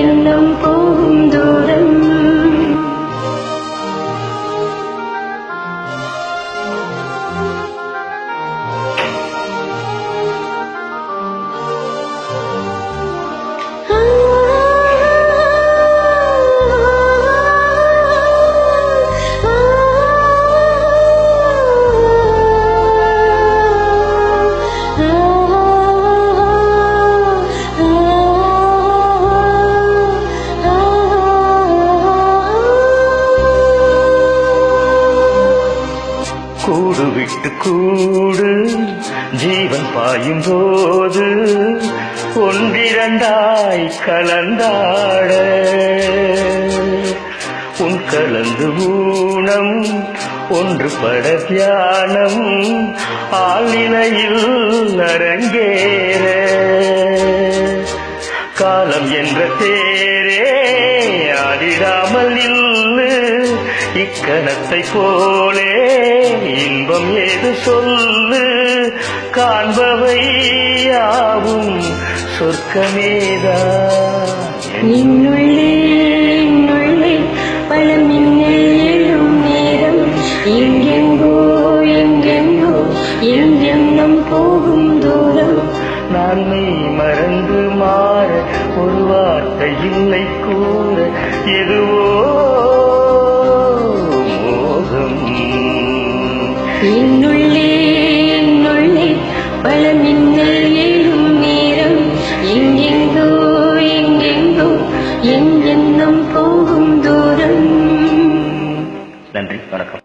எண்ணம் போகும் தூரம். கூடு விட்டு கூடு ஜீவன் பாயும் போது ஒன்றிரண்டாய் கலந்தாட உன் கலந்து ஊனம் ஒன்றுபட தியானம் ஆழ்நிலையில் அரங்கேற காலம் என்ற தேரே ஆடிடாமல் நில்லு இக்கணத்தை போலே இன்பம் ஏது சொல்லு காண்பவை யாவும் சொர்க்கமேதான். இன்னுள்ளே இன்னுள்ளே பல மின்னல் எழும் நேரம் எங்கெங்கோ எங்கெங்கோ எங்கெண்ணம் போகும் தூரம். நான்மை மறந்து மாற ஒரு வார்த்தை இல்லை கூற எதுவோ மோகம். இன்னுள்ளே இன்னுள்ளே பல மின்னல் எழும் நேரம் எங்கெங்கோ எங்கெங்கோ எங்கெண்ணம் போகும் தூரம். நன்றி, வணக்கம்.